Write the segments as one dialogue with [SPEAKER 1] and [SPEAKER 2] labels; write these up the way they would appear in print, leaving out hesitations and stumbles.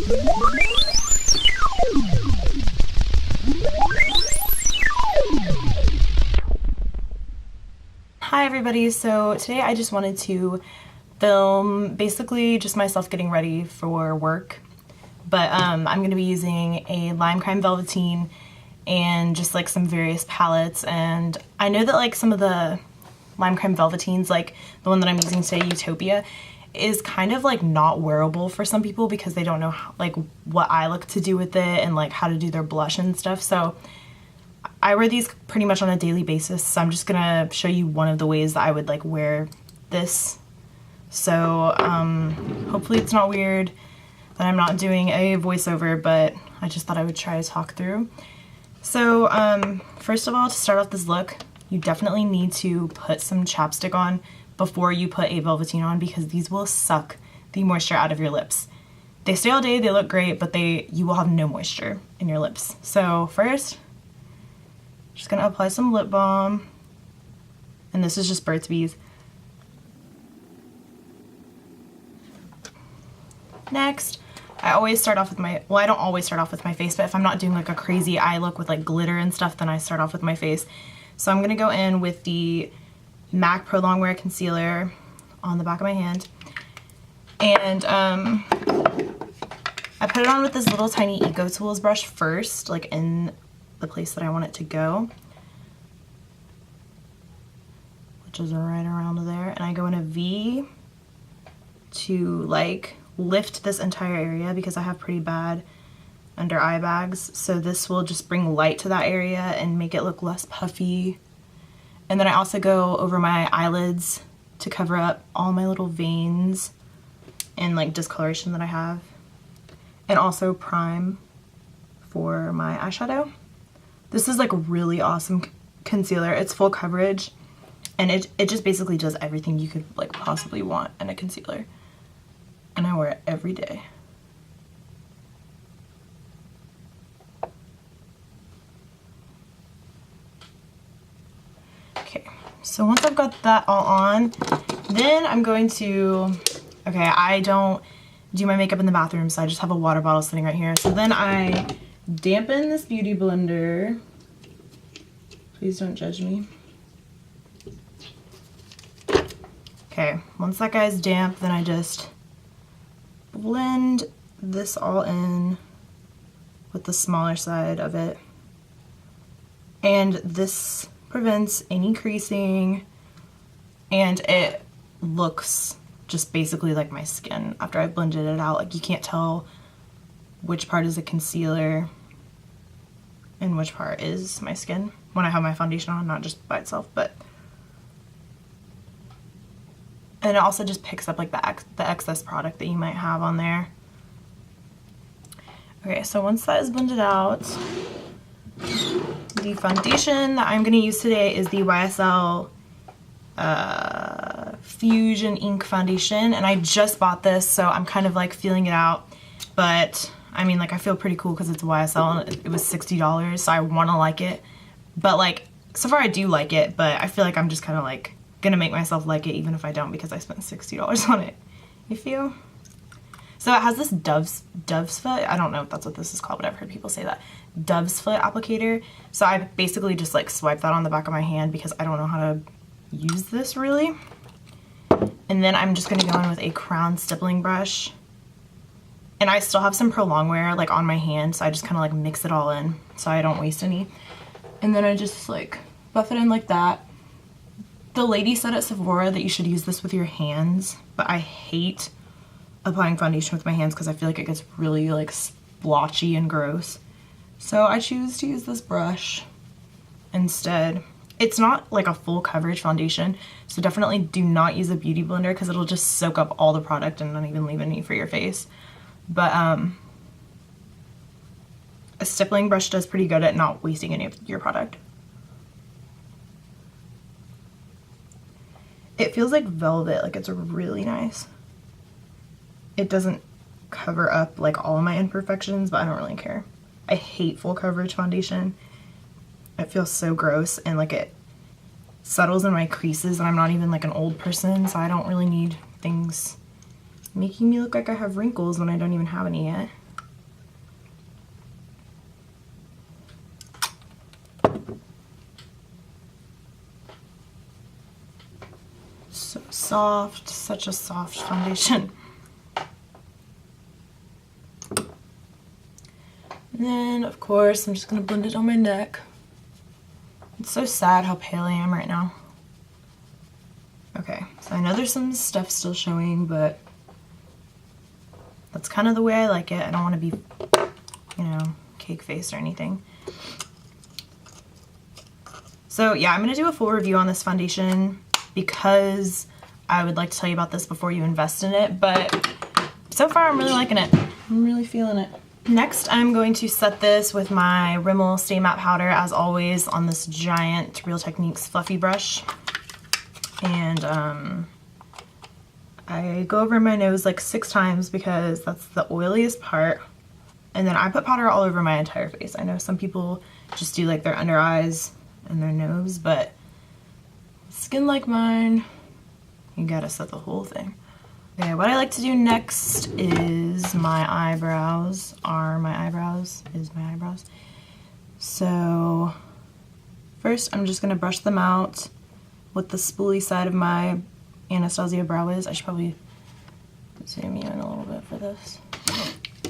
[SPEAKER 1] Hi everybody, so today I just wanted to film basically just myself getting ready for work, but I'm going to be using a LimeCrime Velveteen and just like some various palettes. And I know that like some of the LimeCrime Velveteens, like the one that I'm using today, Utopia, is kind of like not wearable for some people because they don't know how, like what eye look to do with it and like how to do their blush and stuff. So I wear these pretty much on a daily basis, so I'm just gonna show you one of the ways that I would like wear this. So hopefully it's not weird that I'm not doing a voiceover, but I just thought I would try to talk through. So first of all, to start off this look, you definitely need to put some chapstick on before you put a Velveteen on, because these will suck the moisture out of your lips. They stay all day, they look great, but you will have no moisture in your lips. So first, just gonna apply some lip balm, and this is just Burt's Bees. Next, I always start off with my, well, I don't always start off with my face, but if I'm not doing like a crazy eye look with like glitter and stuff, then I start off with my face. So I'm gonna go in with the MAC Pro Longwear Concealer on the back of my hand, and I put it on with this little tiny Eco Tools brush first, like in the place that I want it to go, which is right around there, and I go in a V to like lift this entire area because I have pretty bad under eye bags, so this will just bring light to that area and make it look less puffy. And then I also go over my eyelids to cover up all my little veins and like discoloration that I have, and also prime for my eyeshadow. This is like a really awesome concealer. It's full coverage, and it just basically does everything you could like possibly want in a concealer, and I wear it every day. Okay, so once I've got that all on, then I'm going to, okay, I don't do my makeup in the bathroom, so I just have a water bottle sitting right here. So then I dampen this beauty blender. Please don't judge me. Okay, once that guy's damp, then I just blend this all in with the smaller side of it. And this prevents any creasing, and it looks just basically like my skin after I've blended it out. Like you can't tell which part is a concealer and which part is my skin when I have my foundation on, not just by itself, but. And it also just picks up like the excess product that you might have on there. Okay, so once that is blended out, the foundation that I'm gonna use today is the YSL Fusion Ink Foundation, and I just bought this, so I'm kind of like feeling it out. But I mean, like, I feel pretty cool because it's YSL and it was $60, so I want to like it. But like, so far I do like it, but I feel like I'm just kind of like gonna make myself like it even if I don't, because I spent $60 on it. You feel? So it has this dove's foot. I don't know if that's what this is called, but I've heard people say that. Dove's foot applicator. So I basically just like swipe that on the back of my hand because I don't know how to use this really. And then I'm just gonna go in with a crown stippling brush. And I still have some Pro Longwear like on my hand, so I just kind of like mix it all in so I don't waste any. And then I just like buff it in like that. The lady said at Sephora that you should use this with your hands, but I hate applying foundation with my hands because I feel like it gets really like splotchy and gross. So I choose to use this brush instead. It's not like a full coverage foundation, so definitely do not use a beauty blender because it'll just soak up all the product and not even leave any for your face. But a stippling brush does pretty good at not wasting any of your product. It feels like velvet, like it's really nice. It doesn't cover up like all of my imperfections, but I don't really care. I hate full coverage foundation. It feels so gross, and like it settles in my creases, and I'm not even like an old person, so I don't really need things making me look like I have wrinkles when I don't even have any yet. soft, such a soft foundation. And then, of course, I'm just going to blend it on my neck. It's so sad how pale I am right now. Okay, so I know there's some stuff still showing, but that's kind of the way I like it. I don't want to be, you know, cake face or anything. So yeah, I'm going to do a full review on this foundation because I would like to tell you about this before you invest in it, but so far I'm really liking it. I'm really feeling it. Next, I'm going to set this with my Rimmel Stay Matte Powder, as always, on this giant Real Techniques fluffy brush. And I go over my nose like 6 times because that's the oiliest part. And then I put powder all over my entire face. I know some people just do like their under eyes and their nose, but skin like mine, you gotta set the whole thing. Okay, what I like to do next is my eyebrows. So first I'm just gonna brush them out with the spoolie side of my Anastasia Brow Wiz. I should probably zoom you in a little bit for this.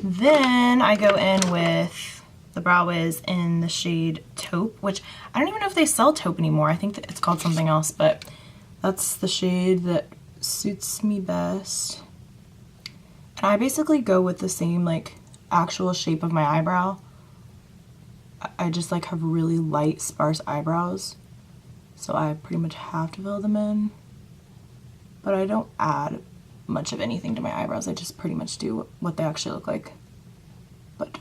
[SPEAKER 1] Then I go in with the Brow Wiz in the shade Taupe, which I don't even know if they sell Taupe anymore. I think that it's called something else, but that's the shade that suits me best. And I basically go with the same like actual shape of my eyebrow. I just like have really light, sparse eyebrows, so I pretty much have to fill them in, but I don't add much of anything to my eyebrows. I just pretty much do what they actually look like, but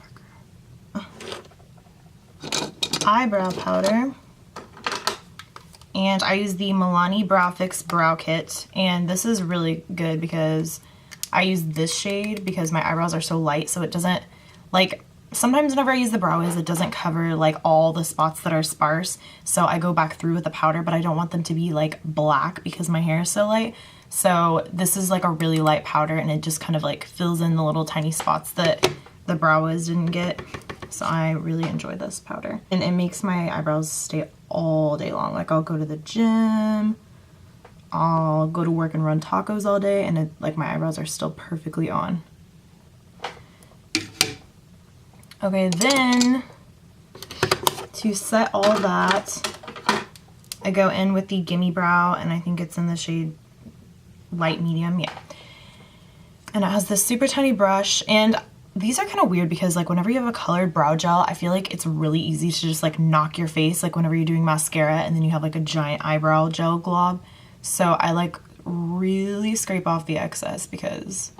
[SPEAKER 1] darker. Eyebrow powder. And I use the Milani Brow Fix Brow Kit, and this is really good because I use this shade because my eyebrows are so light, so it doesn't, like, sometimes whenever I use the Brow Wiz, it doesn't cover like all the spots that are sparse, so I go back through with the powder, but I don't want them to be like black because my hair is so light. So this is like a really light powder, and it just kind of like fills in the little tiny spots that the Brow Wiz didn't get. So I really enjoy this powder, and it makes my eyebrows stay all day long. Like, I'll go to the gym, I'll go to work and run tacos all day, and like my eyebrows are still perfectly on. Okay, then to set all that, I go in with the Gimme Brow, and I think it's in the shade light medium, yeah. And it has this super tiny brush, and these are kind of weird because like whenever you have a colored brow gel, I feel like it's really easy to just like knock your face, like whenever you're doing mascara and then you have like a giant eyebrow gel glob. So I like really scrape off the excess because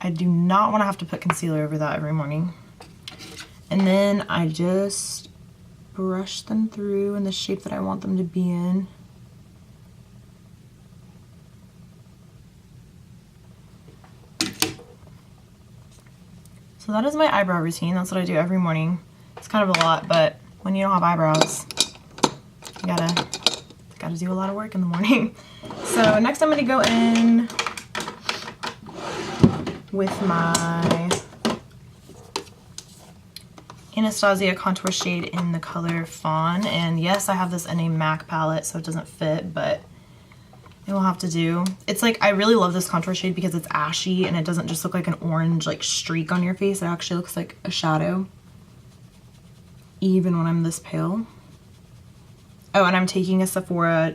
[SPEAKER 1] I do not want to have to put concealer over that every morning. And then I just brush them through in the shape that I want them to be in. So that is my eyebrow routine. That's what I do every morning. It's kind of a lot, but when you don't have eyebrows, you gotta do a lot of work in the morning. So next I'm gonna go in with my Anastasia contour shade in the color Fawn. And yes, I have this in a MAC palette, so it doesn't fit, but it will have to do. It's like, I really love this contour shade because it's ashy and it doesn't just look like an orange like streak on your face. It actually looks like a shadow, even when I'm this pale. Oh, and I'm taking a Sephora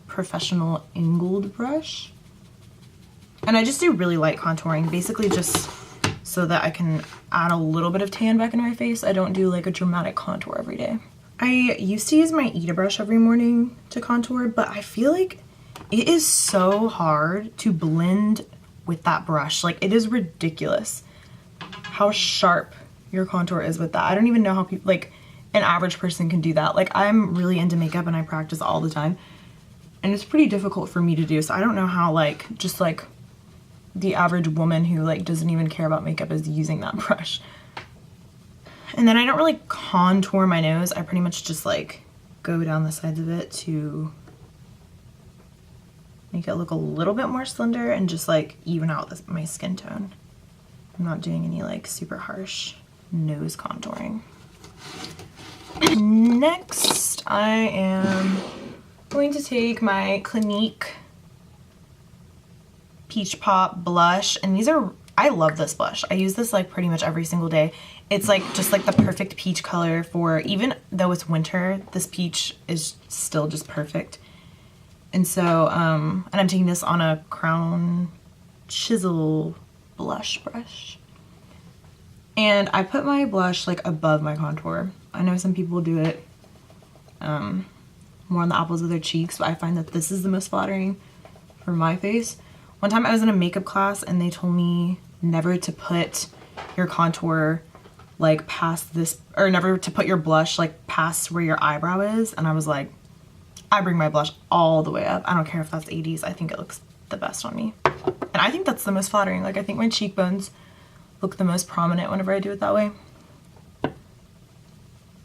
[SPEAKER 1] Professional Angled brush. And I just do really light contouring, basically just so that I can add a little bit of tan back into my face. I don't do like a dramatic contour every day. I used to use my Ita brush every morning to contour, but I feel like it is so hard to blend with that brush. Like, it is ridiculous how sharp your contour is with that. I don't even know how people, like an average person, can do that. Like, I'm really into makeup and I practice all the time, and it's pretty difficult for me to do. So I don't know how like just like the average woman who like doesn't even care about makeup is using that brush. And then I don't really contour my nose. I pretty much just like go down the sides of it to make it look a little bit more slender and just like even out my skin tone. I'm not doing any like super harsh nose contouring. Next, I am going to take my Clinique Peach Pop blush, and these are, I love this blush. I use this like pretty much every single day. It's like just like the perfect peach color for, even though it's winter, this peach is still just perfect. And so, and I'm taking this on a Crown Chisel blush brush. And I put my blush like above my contour. I know some people do it more on the apples of their cheeks, but I find that this is the most flattering for my face. One time I was in a makeup class and they told me never to put your contour like past this, or never to put your blush like past where your eyebrow is. And I was like, I bring my blush all the way up. I don't care if that's 80s. I think it looks the best on me. And I think that's the most flattering. Like, I think my cheekbones look the most prominent whenever I do it that way.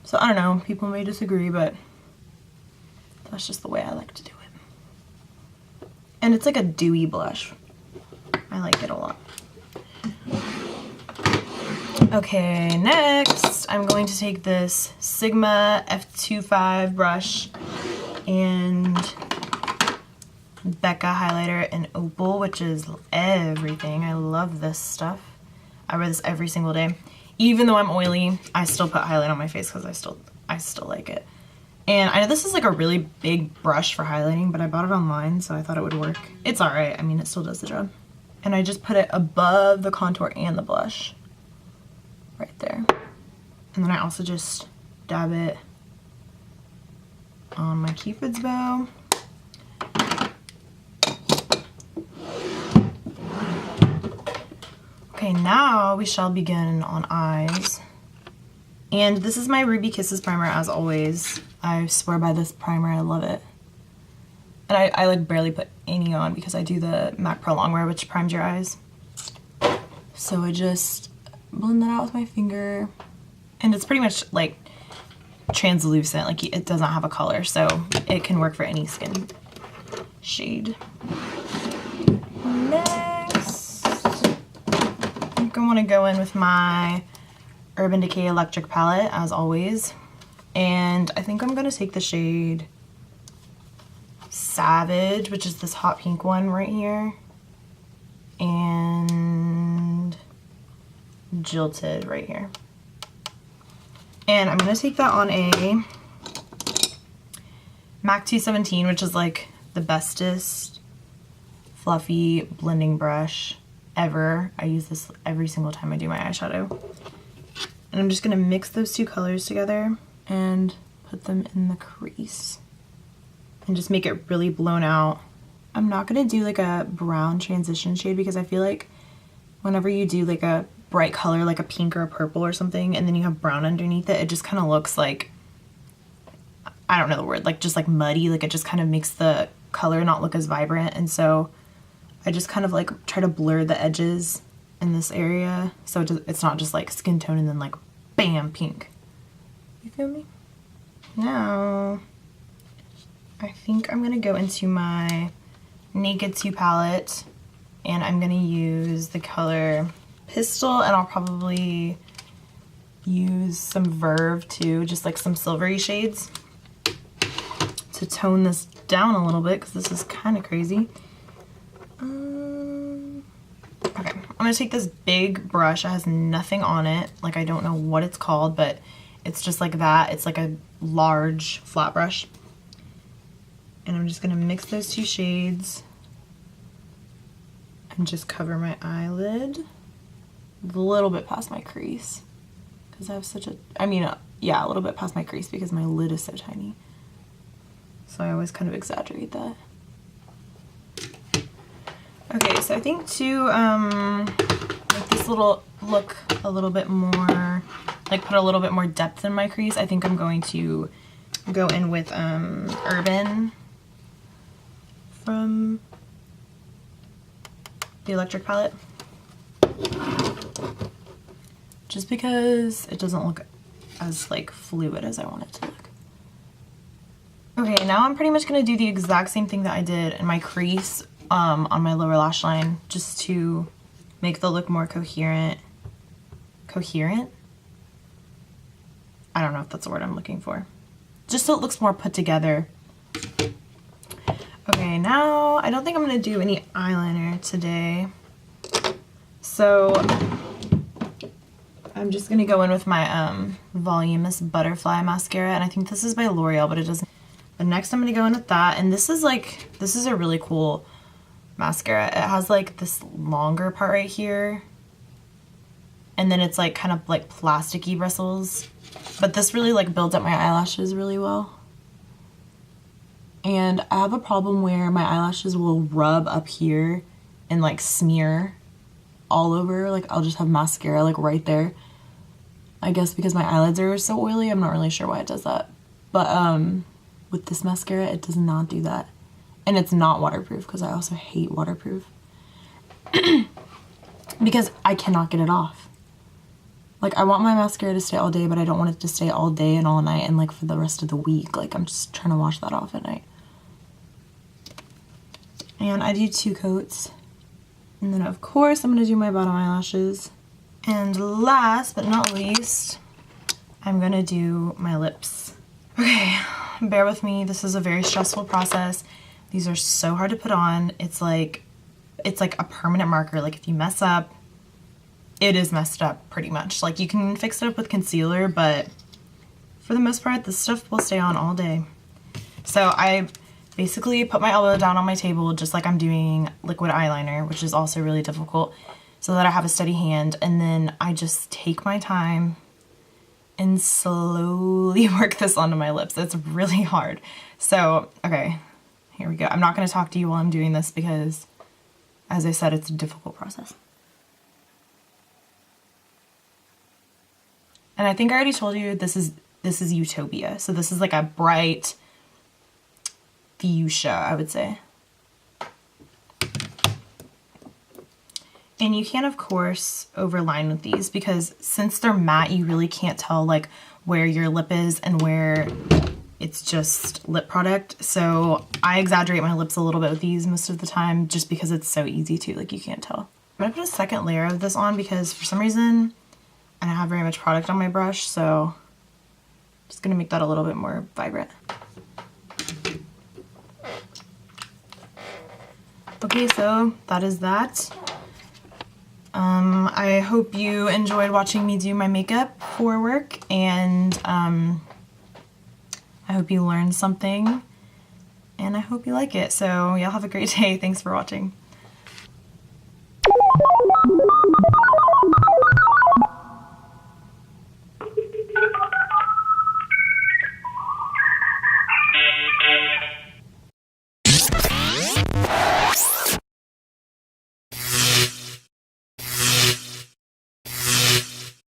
[SPEAKER 1] So I don't know, people may disagree, but that's just the way I like to do it. And it's like a dewy blush. I like it a lot. Okay, next I'm going to take this Sigma F25 brush and Becca highlighter in Opal, which is everything. I love this stuff. I wear this every single day. Even though I'm oily, I still put highlight on my face because I still like it. And I know this is like a really big brush for highlighting, but I bought it online, so I thought it would work. It's alright. I mean, it still does the job. And I just put it above the contour and the blush. Right there. And then I also just dab it on my Cupid's bow. Okay, now we shall begin on eyes. And this is my Ruby Kisses primer, as always. I swear by this primer, I love it. And I like barely put any on because I do the MAC Pro Longwear, which primes your eyes. So I just blend that out with my finger. And it's pretty much like translucent, like it doesn't have a color, so it can work for any skin shade. Next, I think I want to go in with my Urban Decay Electric palette, as always. And I think I'm going to take the shade Savage, which is this hot pink one right here, and Jilted right here. And I'm going to take that on a MAC 217, which is like the bestest fluffy blending brush ever. I use this every single time I do my eyeshadow. And I'm just going to mix those two colors together and put them in the crease. And just make it really blown out. I'm not going to do like a brown transition shade because I feel like whenever you do like a bright color, like a pink or a purple or something, and then you have brown underneath it, it just kind of looks like, I don't know the word, like just like muddy. Like it just kind of makes the color not look as vibrant. And so I just kind of like try to blur the edges in this area so it's not just like skin tone and then like bam, pink. You feel me? Now I think I'm gonna go into my Naked 2 palette and I'm gonna use the color Pistol, and I'll probably use some Verve too, just like some silvery shades to tone this down a little bit because this is kind of crazy. Okay, I'm gonna take this big brush. It has nothing on it. Like, I don't know what it's called, but it's just like that. It's like a large flat brush. And I'm just gonna mix those two shades and just cover my eyelid a little bit past my crease because I have such a, yeah, a little bit past my crease because my lid is so tiny. So I always kind of exaggerate that. Okay, so I think to make this little look a little bit more, like put a little bit more depth in my crease, I think I'm going to go in with Urban from the Electric palette. Just because it doesn't look as like fluid as I want it to look. Okay, now I'm pretty much going to do the exact same thing that I did in my crease on my lower lash line, just to make the look more coherent. Coherent? I don't know if that's the word I'm looking for. Just so it looks more put together. Okay, now I don't think I'm gonna do any eyeliner today. So I'm just gonna go in with my Voluminous Butterfly mascara, and I think this is by L'Oreal, but it doesn't. But next I'm gonna go in with that, and this is a really cool mascara. It has like this longer part right here, and then it's like kind of like plasticky bristles. But this really like builds up my eyelashes really well. And I have a problem where my eyelashes will rub up here and like smear all over. Like I'll just have mascara like right there. I guess because my eyelids are so oily, I'm not really sure why it does that. But with this mascara, it does not do that. And it's not waterproof because I also hate waterproof. Because I cannot get it off. Like I want my mascara to stay all day, but I don't want it to stay all day and all night and like for the rest of the week. Like I'm just trying to wash that off at night. And I do 2 coats. And then of course I'm going to do my bottom eyelashes. And last but not least, I'm going to do my lips. Okay, bear with me. This is a very stressful process. These are so hard to put on. It's like a permanent marker. Like if you mess up, it is messed up pretty much. Like you can fix it up with concealer, but for the most part, this stuff will stay on all day. So I basically put my elbow down on my table just like I'm doing liquid eyeliner, which is also really difficult, so that I have a steady hand, and then I just take my time and slowly work this onto my lips. It's really hard. So, okay, here we go. I'm not going to talk to you while I'm doing this because, as I said, it's a difficult process. And I think I already told you this is Utopia. So this is like a bright fuchsia, I would say. And you can, of course, overline with these because since they're matte, you really can't tell like where your lip is and where it's just lip product. So I exaggerate my lips a little bit with these most of the time just because it's so easy to, like you can't tell. I'm gonna put a second layer of this on because for some reason I don't have very much product on my brush, so I'm just gonna make that a little bit more vibrant. Okay, so that is that. I hope you enjoyed watching me do my makeup for work, and I hope you learned something, and I hope you like it. So y'all have a great day. Thanks for watching.